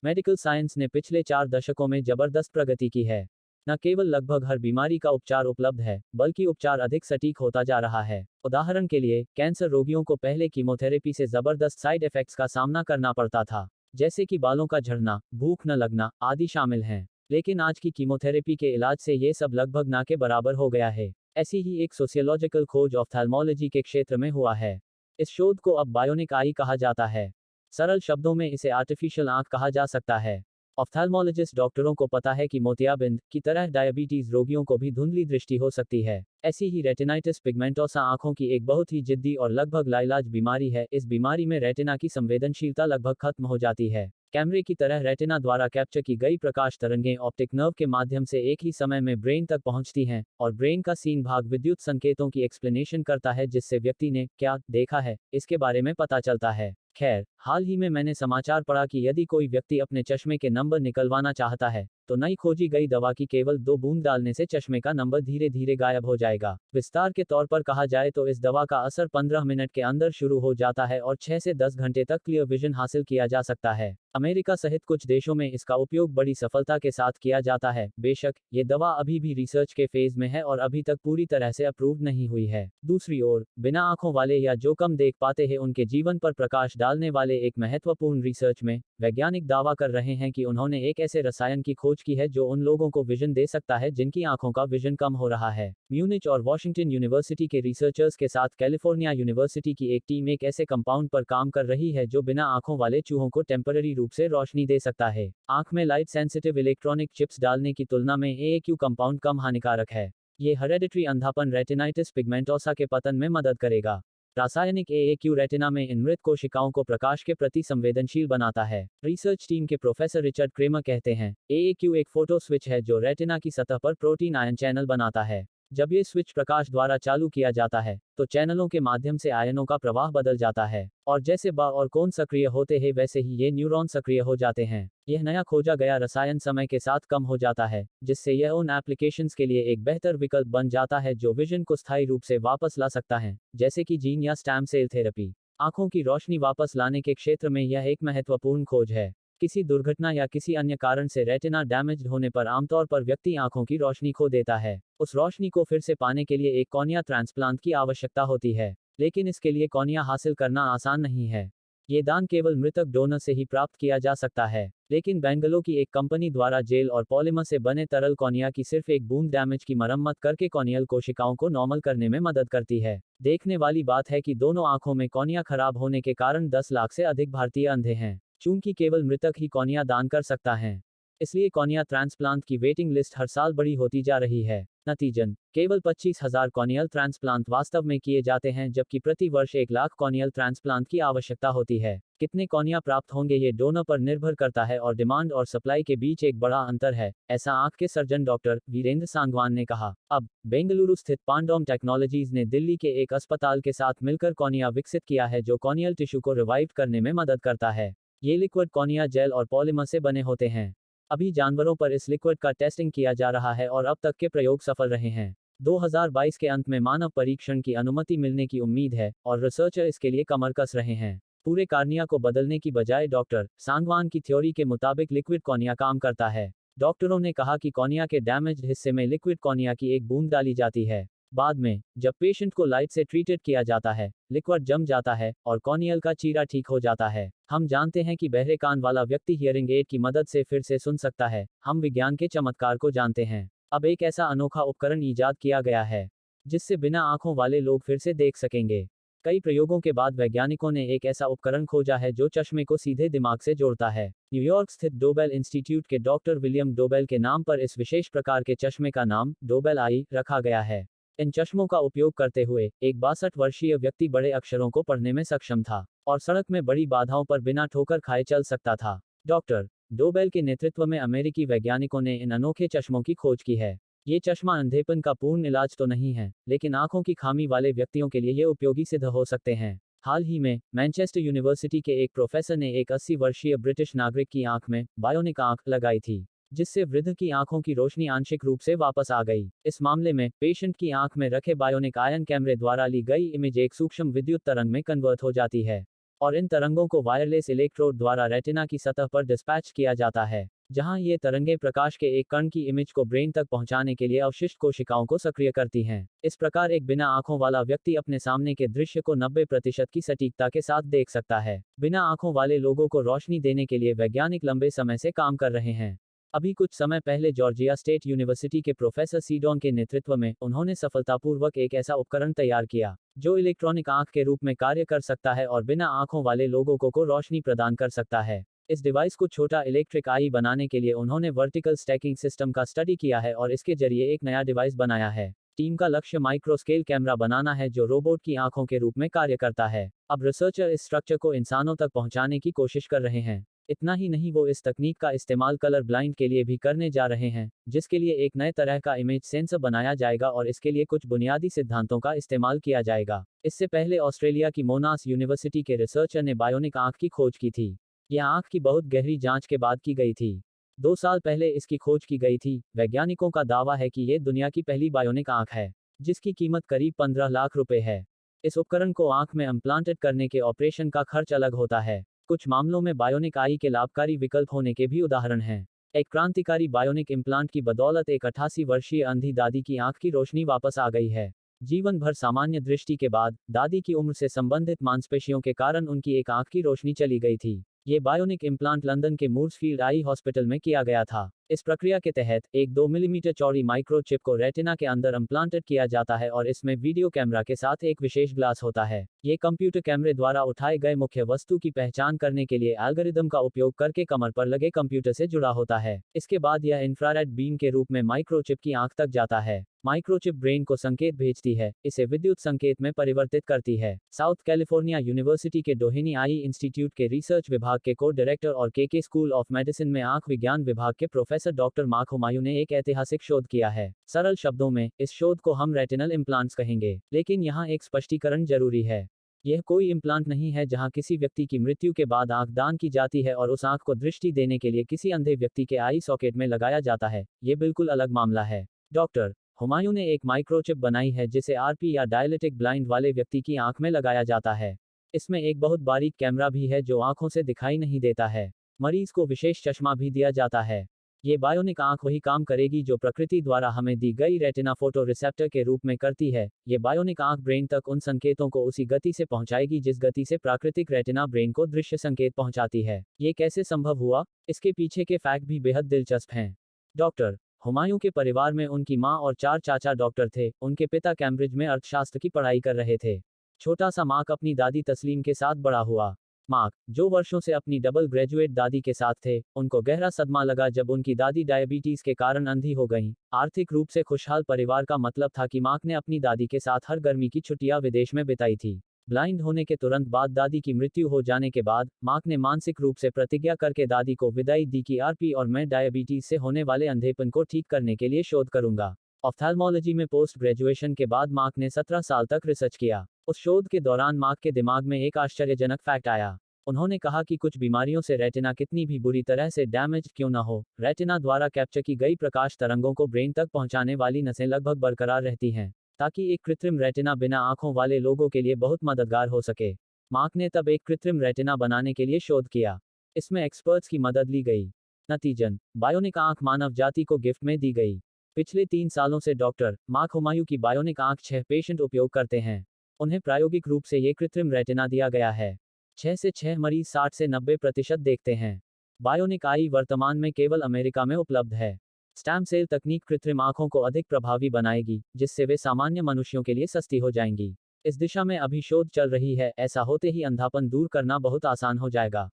Medical science ने पिछले 4 दशकों में जबरदस्त प्रगति की है। न केवल लगभग हर बीमारी का उपचार उपलब्ध है, बल्कि उपचार अधिक सटीक होता जा रहा है। उदाहरण के लिए, कैंसर रोगियों को पहले कीमोथेरेपी से जबरदस्त साइड इफेक्ट्स का सामना करना पड़ता था, जैसे कि बालों का झड़ना, भूख न लगना आदि शामिल हैं। लेकिन आज की कीमोथेरेपी के इलाज से ये सब लगभग ना के बराबर हो गया है। ऐसी ही एक सोशियोलॉजिकल खोज ऑफ्थेल्मोलॉजी के क्षेत्र में हुआ है। इस शोध को अब बायोनिक आई कहा जाता है। सरल शब्दों में इसे आर्टिफिशियल आंख कहा जा सकता है। ऑफ्थेल्मोलॉजिस्ट डॉक्टरों को पता है कि मोतियाबिंद की तरह डायबिटीज रोगियों को भी धुंधली दृष्टि हो सकती है। ऐसी ही रेटिनाइटिस पिगमेंटोसा आंखों की एक बहुत ही जिद्दी और लगभग लाइलाज बीमारी है। इस बीमारी में रेटिना की संवेदनशीलता लगभग खत्म हो जाती है। कैमरे की तरह रेटिना द्वारा कैप्चर की गई प्रकाश तरंगें ऑप्टिक नर्व के माध्यम से एक ही समय में ब्रेन तक पहुंचती हैं, और ब्रेन का सीन भाग विद्युत संकेतों की एक्सप्लेनेशन करता है, जिससे व्यक्ति ने क्या देखा है इसके बारे में पता चलता है। खैर, हाल ही में मैंने समाचार पढ़ा कि यदि कोई व्यक्ति अपने चश्मे के नंबर निकलवाना चाहता है, तो नई खोजी गई दवा की केवल 2 बूंद डालने से चश्मे का नंबर धीरे धीरे गायब हो जाएगा। विस्तार के तौर पर कहा जाए तो इस दवा का असर 15 मिनट के अंदर शुरू हो जाता है और 6 से 10 घंटे तक क्लियर विजन हासिल किया जा सकता है। अमेरिका सहित कुछ देशों में इसका उपयोग बड़ी सफलता के साथ किया जाता है। बेशक, ये दवा अभी भी रिसर्च के फेज में है और अभी तक पूरी तरह से अप्रूव नहीं हुई है। दूसरी ओर, बिना आंखों वाले या जो कम देख पाते हैं उनके जीवन पर प्रकाश डालने वाले एक महत्वपूर्ण रिसर्च में वैज्ञानिक दावा कर रहे हैं कि उन्होंने एक ऐसे रसायन की खोज की है जो उन लोगों को विजन दे सकता है जिनकी आंखों का विजन कम हो रहा है। म्यूनिच और वॉशिंगटन यूनिवर्सिटी के रिसर्चर्स के साथ कैलिफोर्निया यूनिवर्सिटी की एक टीम एक ऐसे कंपाउंड पर काम कर रही है जो बिना आंखों वाले चूहों को टेम्पररी रूप से रोशनी दे सकता है। आंख में लाइट सेंसिटिव इलेक्ट्रॉनिक चिप्स डालने की तुलना में AAQ कंपाउंड कम हानिकारक है। ये हेरेडिटरी अंधापन रेटिनाइटिस पिगमेंटोसा के पतन में मदद करेगा। रासायनिक AAQ रेटिना में इन मृत कोशिकाओं को प्रकाश के प्रति संवेदनशील बनाता है। रिसर्च टीम के प्रोफेसर रिचर्ड क्रेमर कहते हैं, AAQ एक फोटो स्विच है जो रेटिना की सतह पर प्रोटीन आयन चैनल बनाता है। जब ये स्विच प्रकाश द्वारा चालू किया जाता है, तो चैनलों के माध्यम से आयनों का प्रवाह बदल जाता है, और जैसे बा और कोन सक्रिय होते हैं वैसे ही ये न्यूरॉन सक्रिय हो जाते हैं। यह नया खोजा गया रसायन समय के साथ कम हो जाता है, जिससे यह उन एप्लीकेशंस के लिए एक बेहतर विकल्प बन जाता है जो विजन को स्थायी रूप से वापस ला सकता है, जैसे कि जीन या स्टेम सेल थेरेपी। आंखों की रोशनी वापस लाने के क्षेत्र में यह एक महत्वपूर्ण खोज है। किसी दुर्घटना या किसी अन्य कारण से रेटिना डैमेज्ड होने पर आमतौर पर व्यक्ति आंखों की रोशनी खो देता है। उस रोशनी को फिर से पाने के लिए एक कॉर्निया ट्रांसप्लांट की आवश्यकता होती है, लेकिन इसके लिए कॉर्निया हासिल करना आसान नहीं है। ये दान केवल मृतक डोनर से ही प्राप्त किया जा सकता है, लेकिन बेंगलो की एक कंपनी द्वारा जेल और पॉलीमर से बने तरल कॉर्निया की सिर्फ एक बूंद डैमेज की मरम्मत करके कॉर्नियल कोशिकाओं को नॉर्मल करने में मदद करती है। देखने वाली बात है कि दोनों आंखों में कॉर्निया खराब होने के कारण 10 लाख से अधिक भारतीय अंधे हैं, चूंकि केवल मृतक ही कॉर्निया दान कर सकता है। इसलिए कॉर्निया ट्रांसप्लांट की वेटिंग लिस्ट हर साल बड़ी होती जा रही है। नतीजन, केवल 25,000 कॉर्नियल ट्रांसप्लांट वास्तव में किए जाते हैं, जबकि प्रति वर्ष 1 लाख कॉर्नियल ट्रांसप्लांट की आवश्यकता होती है। कितने कॉर्निया प्राप्त होंगे ये डोनर पर निर्भर करता है और डिमांड और सप्लाई के बीच एक बड़ा अंतर है, ऐसा आंख के सर्जन डॉक्टर वीरेंद्र सांगवान ने कहा। अब बेंगलुरु स्थित पांडोम टेक्नोलॉजीज ने दिल्ली के एक अस्पताल के साथ मिलकर कॉर्निया विकसित किया है जो कॉर्नियल टिश्यू को रिवाइव करने में मदद करता है। ये लिक्विड कॉर्निया जेल और पॉलीमर से बने होते हैं। अभी जानवरों पर इस लिक्विड का टेस्टिंग किया जा रहा है और अब तक के प्रयोग सफल रहे हैं। 2022 के अंत में मानव परीक्षण की अनुमति मिलने की उम्मीद है और रिसर्चर इसके लिए कमर कस रहे हैं। पूरे कॉर्निया को बदलने की बजाय डॉक्टर सांगवान की थ्योरी के मुताबिक लिक्विड कॉर्निया काम करता है। डॉक्टरों ने कहा कि कॉर्निया के डैमेज्ड हिस्से में लिक्विड कॉर्निया की एक बूंद डाली जाती है। बाद में, जब पेशेंट को लाइट से ट्रीटेड किया जाता है, लिक्विड जम जाता है और कॉर्नियल का चीरा ठीक हो जाता है। हम जानते हैं कि बहरे कान वाला व्यक्ति हियरिंग एड की मदद से फिर से सुन सकता है। हम विज्ञान के चमत्कार को जानते हैं। अब एक ऐसा अनोखा उपकरण इजाद किया गया है, जिससे बिना आंखों वाले लोग फिर से देख सकेंगे। कई प्रयोगों के बाद वैज्ञानिकों ने एक ऐसा उपकरण खोजा है जो चश्मे को सीधे दिमाग से जोड़ता है। न्यूयॉर्क स्थित डोबेल इंस्टीट्यूट के डॉक्टर विलियम डोबेल के नाम पर इस विशेष प्रकार के चश्मे का नाम डोबेल आई रखा गया है। इन चश्मों का उपयोग करते हुए एक 62 वर्षीय व्यक्ति बड़े अक्षरों को पढ़ने में सक्षम था और सड़क में बड़ी बाधाओं पर बिना ठोकर खाए चल सकता था। डॉक्टर डोबेल के नेतृत्व में अमेरिकी वैज्ञानिकों ने इन अनोखे चश्मों की खोज की है। ये चश्मा अंधेपन का पूर्ण इलाज तो नहीं है, लेकिन आंखों की खामी वाले व्यक्तियों के लिए ये उपयोगी सिद्ध हो सकते हैं। हाल ही में मैनचेस्टर यूनिवर्सिटी के एक प्रोफेसर ने एक 80 वर्षीय ब्रिटिश नागरिक की आंख में बायोनिक आंख लगाई थी, जिससे वृद्ध की आंखों की रोशनी आंशिक रूप से वापस आ गई। इस मामले में पेशेंट की आंख में रखे बायोनिक आयन कैमरे द्वारा ली गई इमेज एक सूक्ष्म विद्युत तरंग में कन्वर्ट हो जाती है। और इन तरंगों को वायरलेस इलेक्ट्रोड द्वारा रेटिना की सतह पर डिस्पैच किया जाता है, जहां ये तरंगें प्रकाश के एक कण की इमेज को ब्रेन तक पहुंचाने के लिए अवशिष्ट कोशिकाओं को सक्रिय करती हैं। इस प्रकार एक बिना आंखों वाला व्यक्ति अपने सामने के दृश्य को 90% की सटीकता के साथ देख सकता है। बिना आंखों वाले लोगों को रोशनी देने के लिए वैज्ञानिक लंबे समय से काम कर रहे हैं। अभी कुछ समय पहले जॉर्जिया स्टेट यूनिवर्सिटी के प्रोफेसर सीडॉन के नेतृत्व में उन्होंने सफलतापूर्वक एक ऐसा उपकरण तैयार किया जो इलेक्ट्रॉनिक आंख के रूप में कार्य कर सकता है और बिना आंखों वाले लोगों को रोशनी प्रदान कर सकता है। इस डिवाइस को छोटा इलेक्ट्रिक आई बनाने के लिए उन्होंने वर्टिकल स्टैकिंग सिस्टम का स्टडी किया है और इसके जरिए एक नया डिवाइस बनाया है। टीम का लक्ष्य माइक्रो स्केल कैमरा बनाना है जो रोबोट की आंखों के रूप में कार्य करता है। अब रिसर्चर इस स्ट्रक्चर को इंसानों तक पहुंचाने की कोशिश कर रहे हैं। इतना ही नहीं, वो इस तकनीक का इस्तेमाल कलर ब्लाइंड के लिए भी करने जा रहे हैं, जिसके लिए एक नए तरह का इमेज सेंसर बनाया जाएगा और इसके लिए कुछ बुनियादी सिद्धांतों का इस्तेमाल किया जाएगा। इससे पहले ऑस्ट्रेलिया की मोनास यूनिवर्सिटी के रिसर्चर ने बायोनिक आंख की खोज की थी। यह आंख की बहुत गहरी जांच के बाद की गई थी। 2 साल पहले इसकी खोज की गई थी। वैज्ञानिकों का दावा है कि ये दुनिया की पहली बायोनिक आंख है, जिसकी कीमत करीब 15 लाख रुपए है। इस उपकरण को आंख में इम्प्लांटेड करने के ऑपरेशन का खर्च अलग होता है। कुछ मामलों में बायोनिक आई के लाभकारी विकल्प होने के भी उदाहरण हैं। एक क्रांतिकारी बायोनिक इम्प्लांट की बदौलत एक 88 वर्षीय अंधी दादी की आंख की रोशनी वापस आ गई है। जीवन भर सामान्य दृष्टि के बाद दादी की उम्र से संबंधित मांसपेशियों के कारण उनकी एक आंख की रोशनी चली गई थी। ये बायोनिक इम्प्लांट लंदन के मूर्सफील्ड आई हॉस्पिटल में किया गया था। इस प्रक्रिया के तहत एक 2 मिलीमीटर चौड़ी माइक्रोचिप को रेटिना के अंदर इम्प्लांटेड किया जाता है और इसमें वीडियो कैमरा के साथ एक विशेष ग्लास होता है। ये कंप्यूटर कैमरे द्वारा उठाए गए मुख्य वस्तु की पहचान करने के लिए एल्गोरिदम का उपयोग करके कमर पर लगे कंप्यूटर से जुड़ा होता है। इसके बाद यह इंफ्रारेड बीम के रूप में माइक्रोचिप की आंख तक जाता है। माइक्रोचिप ब्रेन को संकेत भेजती है, इसे विद्युत संकेत में परिवर्तित करती है। साउथ कैलिफोर्निया यूनिवर्सिटी के डोहेनी आई इंस्टीट्यूट के रिसर्च विभाग के को डायरेक्टर और के स्कूल ऑफ मेडिसिन में आंख विज्ञान विभाग के प्रोफेसर डॉक्टर मार्क हुमायूं ने एक ऐतिहासिक शोध किया है। सरल शब्दों में इस शोध को हम रेटिनल इम्प्लांट्स कहेंगे, लेकिन यहाँ एक स्पष्टीकरण जरूरी है। यह कोई इम्प्लांट नहीं है जहां किसी व्यक्ति की मृत्यु के बाद आंख दान की जाती है और उस आंख को दृष्टि देने के लिए किसी अंधे व्यक्ति के आई सॉकेट में लगाया जाता है। ये बिल्कुल अलग मामला है। डॉक्टर हुमायूं ने एक माइक्रोचिप बनाई है जिसे आरपी या डायलिटिक ब्लाइंड वाले व्यक्ति की आंख में लगाया जाता है। इसमें एक बहुत बारीक कैमरा भी है जो आंखों से दिखाई नहीं देता है। मरीज को विशेष चश्मा भी दिया जाता है। ये बायोनिक आंख वही काम करेगी जो प्रकृति द्वारा हमें दी गई रेटिना फोटो रिसेप्टर के रूप में करती है। ये बायोनिक आंख ब्रेन तक उन संकेतों को उसी गति से पहुंचाएगी जिस गति से प्राकृतिक रेटिना ब्रेन को दृश्य संकेत पहुंचाती है। ये कैसे संभव हुआ, इसके पीछे के फैक्ट भी बेहद दिलचस्प हैं। डॉक्टर हुमायूं के परिवार में उनकी मां और 4 चाचा डॉक्टर थे। उनके पिता कैम्ब्रिज में अर्थशास्त्र की पढ़ाई कर रहे थे। छोटा सा मार्क अपनी दादी तस्लीम के साथ बड़ा हुआ। मार्क, जो वर्षों से अपनी डबल ग्रेजुएट दादी के साथ थे, उनको गहरा सदमा लगा जब उनकी दादी डायबिटीज के कारण अंधी हो गईं। आर्थिक रूप से खुशहाल परिवार का मतलब था कि मार्क ने अपनी दादी के साथ हर गर्मी की छुट्टियां विदेश में बिताई थी। ब्लाइंड होने के तुरंत बाद दादी की मृत्यु हो जाने के बाद मार्क ने मानसिक रूप से प्रतिज्ञा करके दादी को विदाई दी कि आरपी और मैं डायबिटीज से होने वाले अंधेपन को ठीक करने के लिए शोध करूंगा। ऑफ्थैल्मोलॉजी में पोस्ट ग्रेजुएशन के बाद मार्क ने 17 साल तक रिसर्च किया। उस शोध के दौरान मार्क के दिमाग में एक आश्चर्यजनक फैक्ट आया। उन्होंने कहा कि कुछ बीमारियों से रेटिना कितनी भी बुरी तरह से डैमेज क्यों न हो, रेटिना द्वारा कैप्चर की गई प्रकाश तरंगों को ब्रेन तक पहुंचाने वाली नसें लगभग बरकरार रहती हैं, ताकि एक कृत्रिम रेटिना बिना आंखों वाले लोगों के लिए बहुत मददगार हो सके। मार्क ने तब एक कृत्रिम रेटिना बनाने के लिए शोध किया। इसमें एक्सपर्ट्स की मदद ली गई। नतीजन, बायोनिक आंख मानव जाति को गिफ्ट में दी गई। पिछले 3 सालों से डॉक्टर मार्क हुमायूं की बायोनिक आंख 6 पेशेंट उपयोग करते हैं। उन्हें प्रायोगिक रूप से ये कृत्रिम रेटिना दिया गया है। 6 से 6 मरीज 60 से 90% देखते हैं। बायोनिक आई वर्तमान में केवल अमेरिका में उपलब्ध है। स्टेम सेल तकनीक कृत्रिम आंखों को अधिक प्रभावी बनाएगी, जिससे वे सामान्य मनुष्यों के लिए सस्ती हो जाएंगी। इस दिशा में अभी शोध चल रही है। ऐसा होते ही अंधापन दूर करना बहुत आसान हो जाएगा।